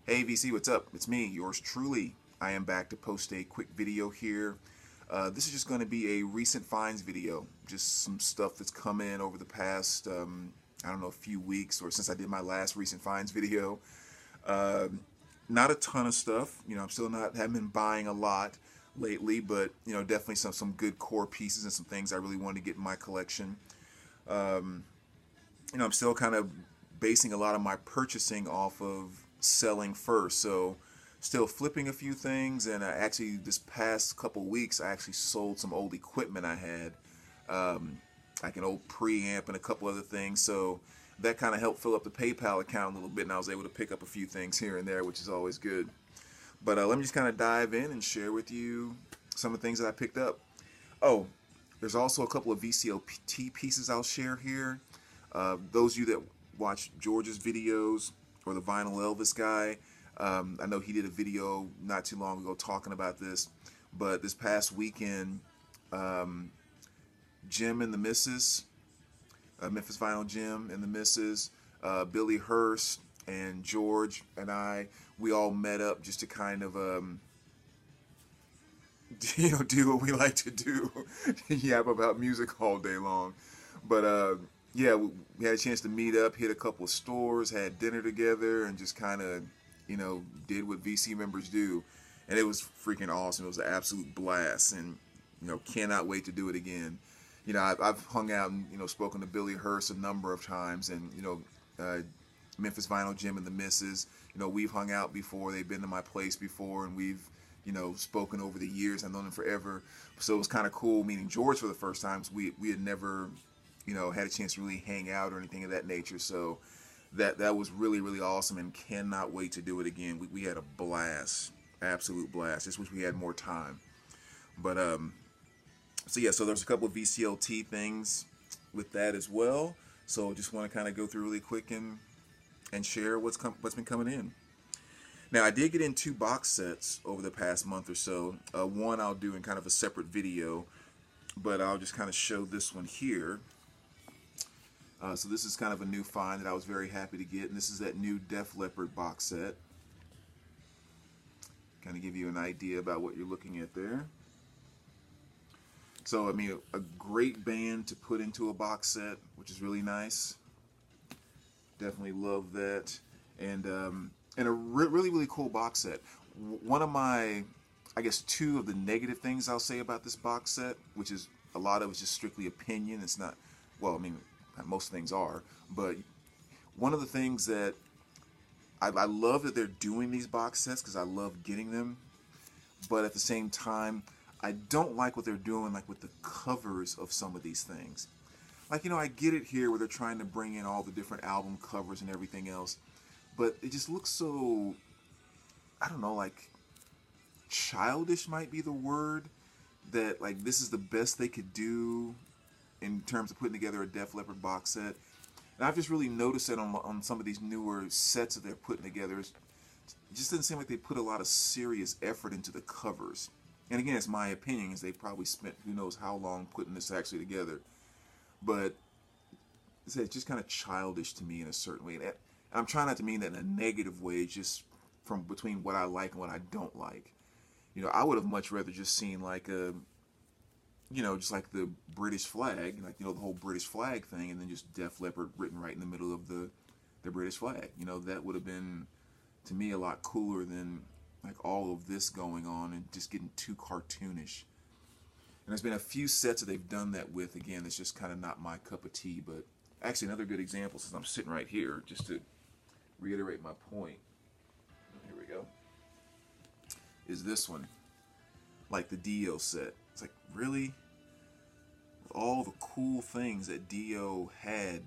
Hey VC, what's up? It's me, yours truly. I am back to post a quick video here. This is just going to be a recent finds video. Just some stuff that's come in over the past, I don't know, a few weeks or since I did my last recent finds video. Uh, Not a ton of stuff. I'm still haven't been buying a lot lately, but definitely some good core pieces and some things I really wanted to get in my collection. Um, I'm still kind of basing a lot of my purchasing off of selling first. So still flipping a few things, and actually this past couple weeks I actually sold some old equipment I had, like an old preamp and a couple other things. So that kind of helped fill up the PayPal account a little bit, and I was able to pick up a few things here and there, which is always good. But let me just kind of dive in and share with you some of the things that I picked up. Oh, there's also a couple of VCLT pieces I'll share here. Those of you that watch George's videos, or the Vinyl Elvis guy, I know he did a video not too long ago talking about this. But this past weekend, Jim and the Missus, Memphis Vinyl Jim and the Missus, Billy Hurst and George and we all met up just to kind of do what we like to do, yap about music all day long. But yeah, we had a chance to meet up, hit a couple of stores, had dinner together, and just kind of did what VC members do, and it was freaking awesome. It was an absolute blast, and cannot wait to do it again. I've hung out and spoken to Billy Hurst a number of times, and Memphis Vinyl Jim and the Missus. We've hung out before. They've been to my place before, and we've spoken over the years. I've known them forever, so it was kind of cool meeting George for the first time. We had never had a chance to really hang out or anything of that nature. So that was really, really awesome, and cannot wait to do it again. We had a blast, absolute blast. Just wish we had more time. But so yeah, so there's a couple of VCLT things with that as well. So just want to kind of go through really quick and share what's been coming in. Now, I did get in 2 box sets over the past month or so. One I'll do in kind of a separate video, but I'll just kind of show this one here. So this is kind of a new find that I was very happy to get, and this is that new Def Leppard box set. Kind of give you an idea about what you're looking at there. So, I mean, a great band to put into a box set, which is really nice. Definitely love that. And a really, really cool box set. One of my, I guess, 2 of the negative things I'll say about this box set, which is a lot of it's just strictly opinion. It's not, well, I mean, most things are, but one of the things that I love that they're doing these box sets, because I love getting them, but at the same time, I don't like what they're doing, like with the covers of some of these things. Like, I get it here where they're trying to bring in all the different album covers and everything else, but it just looks so, I don't know, like childish might be the word, that like this is the best they could do in terms of putting together a Def Leppard box set. And I've just really noticed that on some of these newer sets that they're putting together, it just doesn't seem like they put a lot of serious effort into the covers. And again, it's my opinion, is they probably spent who knows how long putting this actually together. But it's just kind of childish to me in a certain way. And I'm trying not to mean that in a negative way, just from between what I like and what I don't like. I would have much rather just seen like a, just like the British flag, like, the whole British flag thing, and then just Def Leppard written right in the middle of the British flag. That would have been, to me, a lot cooler than like all of this going on and just getting too cartoonish. And there's been a few sets that they've done that with. Again, it's just kind of not my cup of tea. But actually, another good example, since I'm sitting right here, just to reiterate my point, here we go, is this one. Like the Dio set. It's like, really? With all the cool things that Dio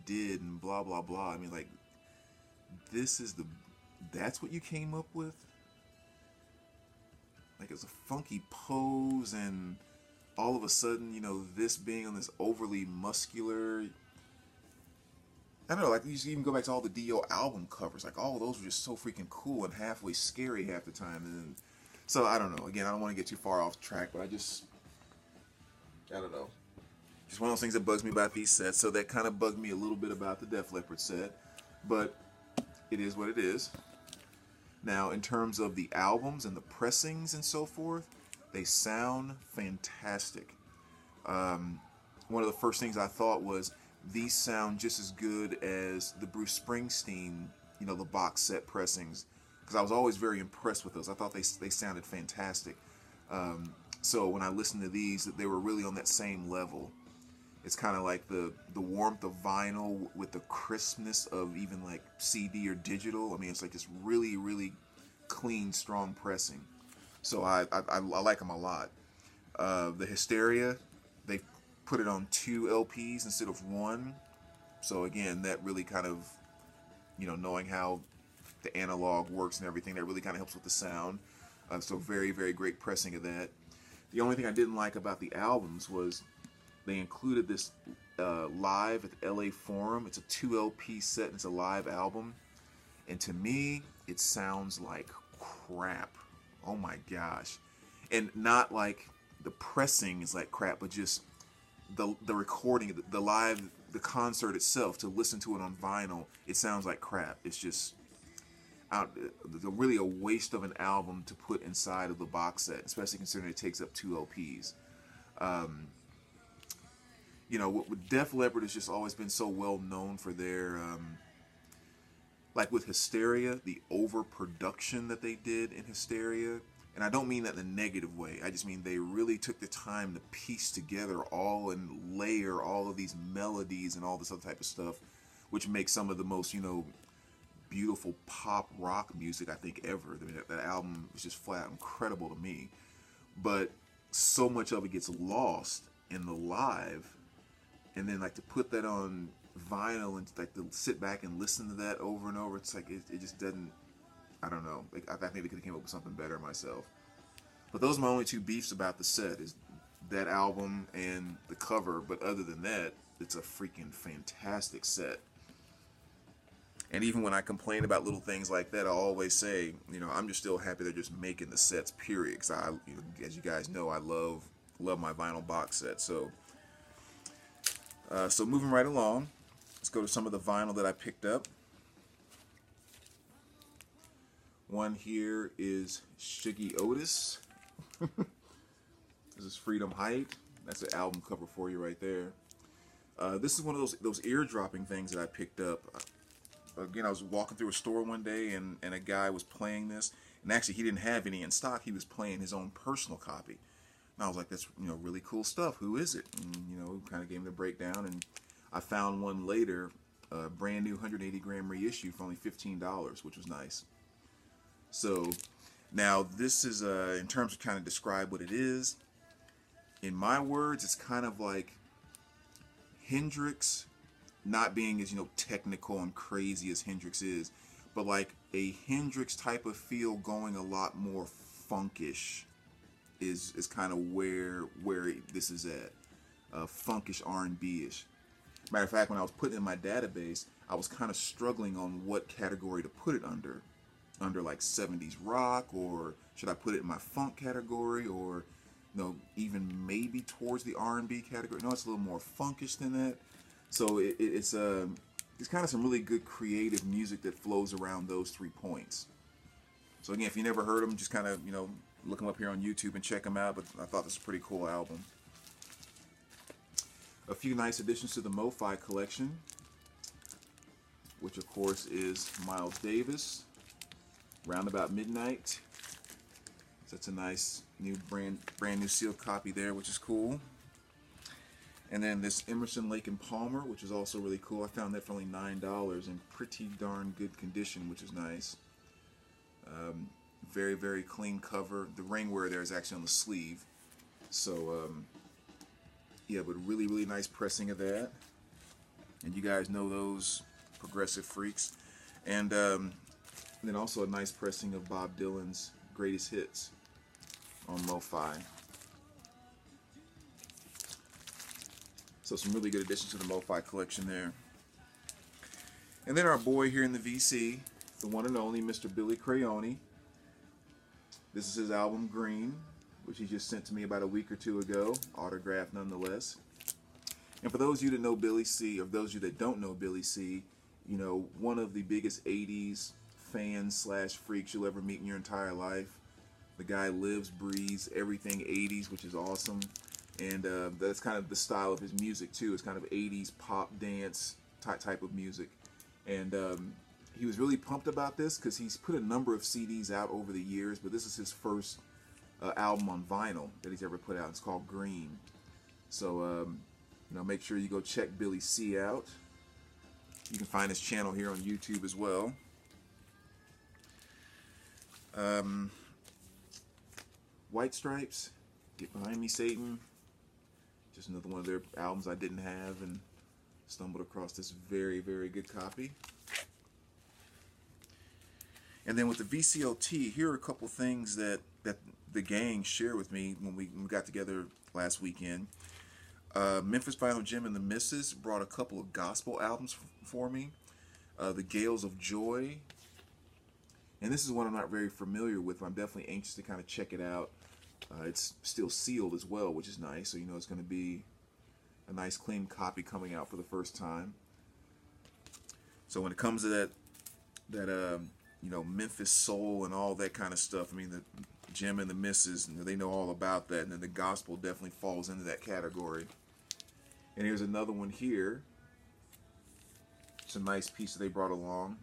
did, and blah, blah, blah. I mean, like, that's what you came up with? Like, it's a funky pose, and all of a sudden, this being on this overly muscular, I don't know, like, you even go back to all the Dio album covers, like, all of those were just so freaking cool and halfway scary half the time. And so, I don't know, again, I don't want to get too far off track, but I don't know. Just one of those things that bugs me about these sets. So that kind of bugged me a little bit about the Def Leppard set, but it is what it is. Now, in terms of the albums and the pressings and so forth, they sound fantastic. One of the first things I thought was these sound just as good as the Bruce Springsteen, the box set pressings, because I was always very impressed with those. I thought they sounded fantastic. So when I listened to these, they were really on that same level. It's kind of like the warmth of vinyl with the crispness of even like CD or digital. I mean, it's like this really, really clean, strong pressing. So I like them a lot. The Hysteria, they put it on 2 LPs instead of 1. So again, that really kind of, knowing how the analog works and everything, that really kind of helps with the sound. So very, very great pressing of that. The only thing I didn't like about the albums was they included this live at the LA Forum. It's a 2 LP set and it's a live album. And to me, it sounds like crap. Oh my gosh. And not like the pressing is like crap, but just the recording, the live, the concert itself, to listen to it on vinyl, it sounds like crap. It's just really a waste of an album to put inside of the box set, especially considering it takes up 2 LPs. With Def Leppard has just always been so well known for their, like with Hysteria, the overproduction that they did in Hysteria. And I don't mean that in a negative way. I just mean they really took the time to piece together all and layer all of these melodies and all this other type of stuff, which makes some of the most, beautiful pop rock music I think ever. I mean, that album is just flat out incredible to me. But so much of it gets lost in the live, and then like to put that on vinyl and like to sit back and listen to that over and over, it's like it just doesn't. I don't know. Like, I think they could have came up with something better myself. But those are my only 2 beefs about the set, is that album and the cover. But other than that, it's a freaking fantastic set. And even when I complain about little things like that, I always say, I'm just still happy they're just making the sets, period. Because as you guys know, I love my vinyl box set. So moving right along, let's go to some of the vinyl that I picked up. One here is Shuggie Otis. This is Freedom Height. That's an album cover for you right there. This is one of those ear-dropping things that I picked up. Again, I was walking through a store one day, and a guy was playing this. And actually, he didn't have any in stock. He was playing his own personal copy. And I was like, that's really cool stuff. Who is it? And, kind of gave me the breakdown. And I found one later, a brand new 180-gram reissue for only $15, which was nice. So now this is, in terms of kind of describe what it is, in my words, it's kind of like Hendrix, not being as, technical and crazy as Hendrix is, but like a Hendrix type of feel going a lot more funkish is kind of where this is at. Funkish R&B-ish. Matter of fact, when I was putting it in my database, I was kind of struggling on what category to put it under. Under like 70s rock, or should I put it in my funk category, or even maybe towards the R&B category. No, it's a little more funkish than that. So it's kind of some really good creative music that flows around those 3 points. So again, if you never heard them, just kind of look them up here on YouTube and check them out. But I thought this was a pretty cool album. A few nice additions to the Mo-Fi collection, which of course is Miles Davis, Roundabout Midnight. So that's a nice new brand new sealed copy there, which is cool. And then this Emerson, Lake and Palmer, which is also really cool. I found that for only $9 in pretty darn good condition, which is nice. Very, very clean cover. The ringwear there is actually on the sleeve. So, yeah, but really, really nice pressing of that. And you guys know those progressive freaks. And then also a nice pressing of Bob Dylan's Greatest Hits on Mo-Fi. So some really good additions to the Mo-Fi collection there. And then our boy here in the VC, the one and only Mr. Billy Crayoni. This is his album Green, which he just sent to me about a week or 2 ago, autographed nonetheless. And for those of you that know Billy C, or those of you that don't know Billy C, one of the biggest 80s fans slash freaks you'll ever meet in your entire life. The guy lives, breathes everything 80s, which is awesome. And that's kind of the style of his music too. It's kind of 80s pop dance type of music. And he was really pumped about this because he's put a number of CDs out over the years, but this is his first album on vinyl that he's ever put out. It's called Green. So you know, make sure you go check Billy C out. You can find his channel here on YouTube as well. White Stripes, Get Behind Me, Satan. Just another one of their albums I didn't have and stumbled across this very, very good copy. And then with the VCLT, here are a couple things that the gang shared with me when we got together last weekend. Memphis Vinyl Jim and the Misses brought a couple of gospel albums for me. The Gales of Joy. And this is one I'm not very familiar with, but I'm definitely anxious to kind of check it out. It's still sealed as well, which is nice, so you know it's going to be a nice clean copy coming out for the first time. So when it comes to that you know, Memphis soul and all that kind of stuff, I mean, the Jim and the Misses, they know all about that, and then the gospel definitely falls into that category. And here's another one here. It's a nice piece that they brought along,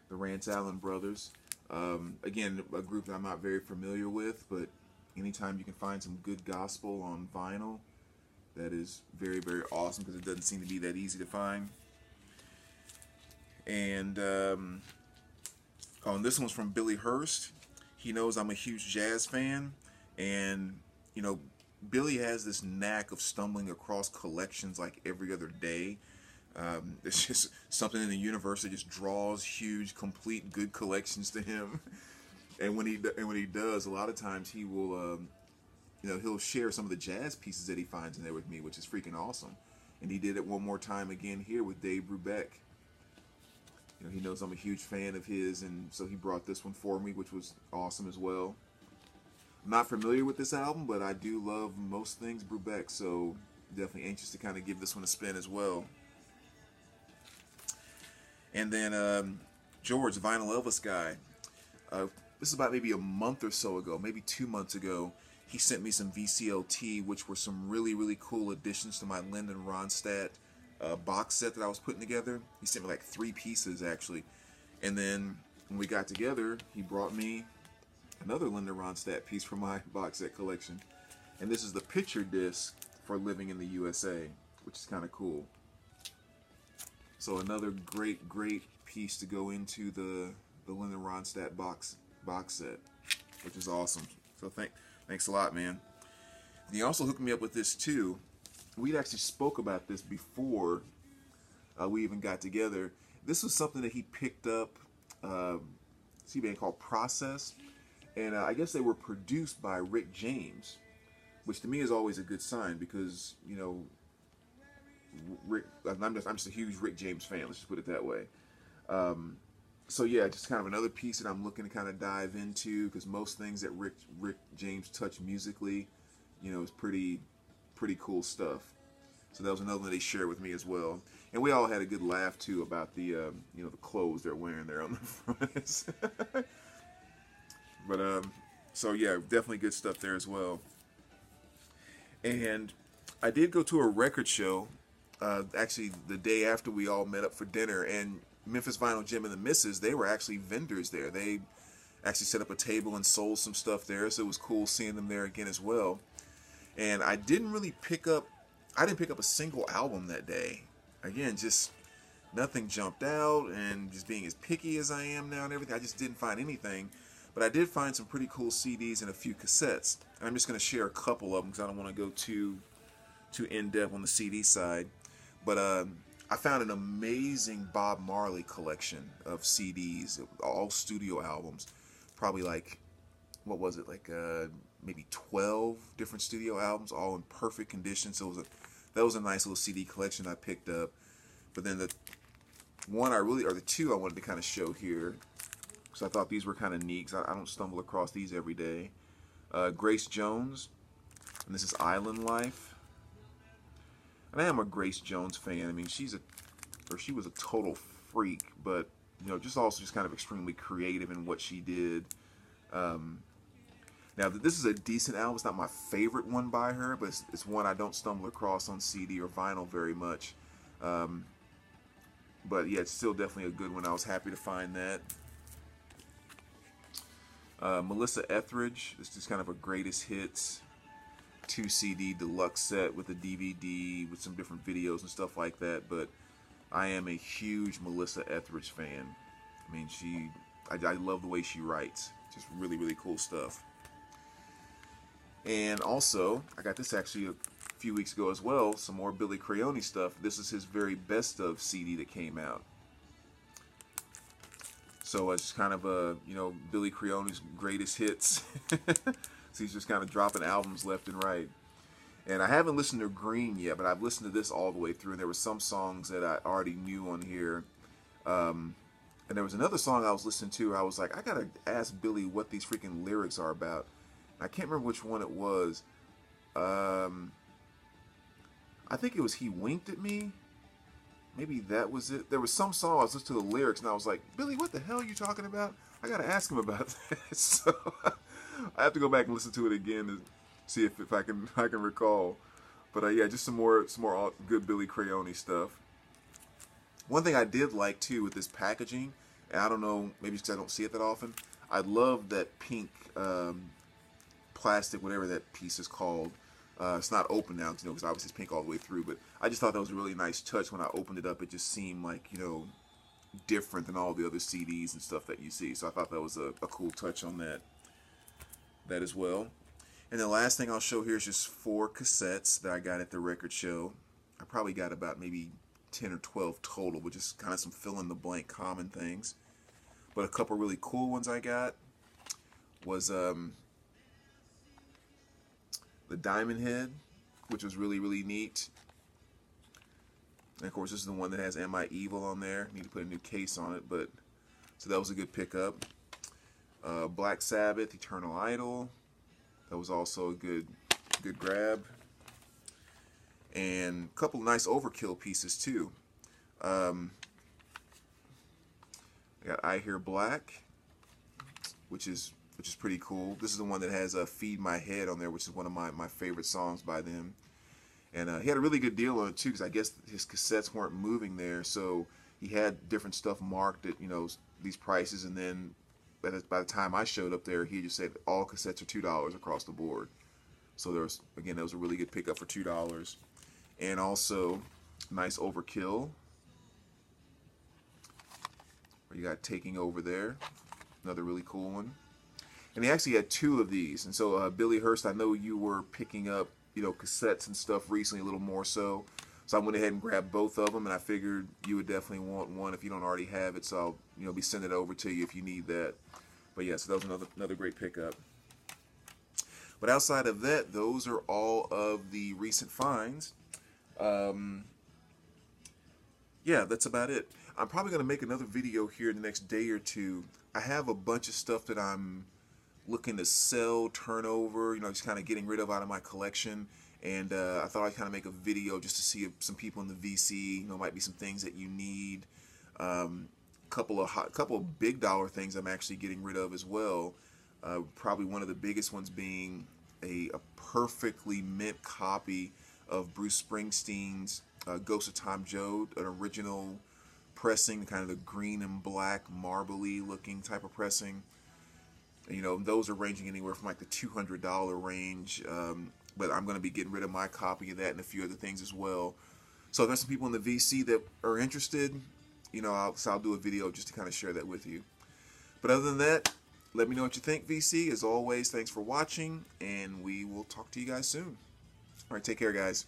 the Rance Allen Brothers. Again, a group that I'm not very familiar with, but anytime you can find some good gospel on vinyl, that is very, very awesome, because it doesn't seem to be that easy to find. And this one's from Billy Hurst. He knows I'm a huge jazz fan, and you know, Billy has this knack of stumbling across collections like every other day. It's just something in the universe that just draws huge, complete, good collections to him. And when he does, a lot of times he will, you know, he'll share some of the jazz pieces that he finds in there with me, which is freaking awesome. And he did it one more time again here with Dave Brubeck. You know, he knows I'm a huge fan of his, and so he brought this one for me, which was awesome as well. I'm not familiar with this album, but I do love most things Brubeck, so definitely anxious to kind of give this one a spin as well. And then George, Vinyl Elvis guy. This is about maybe a month or so ago, maybe 2 months ago. He sent me some VCLT, which were some really, really cool additions to my Lyndon Ronstadt box set that I was putting together. He sent me like 3 pieces actually. And then when we got together, he brought me another Lyndon Ronstadt piece from my box set collection. And this is the picture disc for Living in the USA, which is kind of cool. So another great, great piece to go into the Lyndon Ronstadt box set, which is awesome. So thanks a lot, man. And he also hooked me up with this too. We'd actually spoke about this before we even got together. This was something that he picked up. It's a band called Process, and I guess they were produced by Rick James, which to me is always a good sign, because you know, I'm just a huge Rick James fan. Let's just put it that way. So yeah, just kind of another piece that I'm looking to kind of dive into, because most things that Rick James touched musically, you know, is pretty cool stuff. So that was another one that they shared with me as well. And we all had a good laugh too about the you know, the clothes they're wearing there on the front. But so yeah, definitely good stuff there as well. And I did go to a record show actually the day after we all met up for dinner, and Memphis Vinyl Jim and the Misses, they were actually vendors there. They actually set up a table and sold some stuff there, so it was cool seeing them there again as well. And I didn't pick up a single album that day. Again, just nothing jumped out, and just being as picky as I am now and everything, I just didn't find anything. But I did find some pretty cool CDs and a few cassettes. And I'm just going to share a couple of them because I don't want to go too in-depth on the CD side. But I found an amazing Bob Marley collection of CDs, all studio albums. Probably like, what was it, like maybe 12 different studio albums, all in perfect condition. So that was a nice little CD collection I picked up. But then the two I wanted to kind of show here, because I thought these were kind of neat, because I don't stumble across these every day. Grace Jones, and this is Island Life. And I am a Grace Jones fan. I mean, she was a total freak, but just also just kind of extremely creative in what she did. Now, this is a decent album. It's not my favorite one by her, but it's one I don't stumble across on CD or vinyl very much. But yeah, it's still definitely a good one. I was happy to find that. Melissa Etheridge. It's just kind of a greatest hits 2 CD deluxe set with a DVD with some different videos and stuff like that. But I am a huge Melissa Etheridge fan. I mean, I love the way she writes. Just really, really cool stuff. And also, I got this actually a few weeks ago as well, some more Billy Crayon stuff. This is his very best of CD that came out. So it's kind of a, Billy Crayon's greatest hits. So he's just kind of dropping albums left and right. And I haven't listened to Green yet, but I've listened to this all the way through. And there were some songs that I already knew on here. And there was another song I was listening to. I was like, I gotta ask Billy what these freaking lyrics are about. I can't remember which one it was. I think it was He Winked at Me. Maybe that was it. There was some song I was listening to the lyrics and I was like, Billy, what the hell are you talking about? I gotta ask him about that. So I have to go back and listen to it again to see if I can recall. But yeah, just some more good Billy Crayon stuff. One thing I did like too with this packaging, and I don't know, maybe because I don't see it that often, I love that pink plastic, whatever that piece is called. It's not open now, because obviously it's pink all the way through, but I just thought that was a really nice touch. When I opened it up, it just seemed like, different than all the other CDs and stuff that you see. So I thought that was a cool touch on that as well. And the last thing I'll show here is just 4 cassettes that I got at the record show. I probably got about maybe 10 or 12 total, but just kind of some fill-in-the-blank common things. But a couple really cool ones I got was the Diamond Head, which was really, really neat. And of course, this is the one that has Am I Evil on there. Need to put a new case on it, but so that was a good pickup. Black Sabbath, Eternal Idol. That was also a good grab. And a couple of nice Overkill pieces too. I got I Hear Black, which is pretty cool. This is the one that has Feed My Head on there, which is one of my favorite songs by them. And he had a really good deal on it too, because I guess his cassettes weren't moving there, so he had different stuff marked at these prices, and then by the time I showed up there, he just said all cassettes are $2 across the board. So that was a really good pickup for $2. And also nice Overkill, where you got Taking Over there, another really cool one. And he actually had 2 of these. And so Billy Hurst, I know you were picking up cassettes and stuff recently, a little more so. So I went ahead and grabbed both of them, and I figured you would definitely want one if you don't already have it. So I'll be sending it over to you if you need that. But yeah, so that was another great pickup. But outside of that, those are all of the recent finds. Yeah, that's about it. I'm probably going to make another video here in the next day or two. I have a bunch of stuff that I'm looking to sell, turn over, just kind of getting rid of out of my collection. And I thought I'd kind of make a video just to see if some people in the VC, might be some things that you need. Couple of big dollar things I'm actually getting rid of as well. Probably one of the biggest ones being a perfectly mint copy of Bruce Springsteen's Ghost of Tom Joad, an original pressing, kind of the green and black marbly looking type of pressing. Those are ranging anywhere from like the $200 range, but I'm going to be getting rid of my copy of that and a few other things as well. So if there's some people in the VC that are interested, I'll do a video just to kind of share that with you. But other than that, let me know what you think, VC. As always, thanks for watching, and we will talk to you guys soon. All right, take care, guys.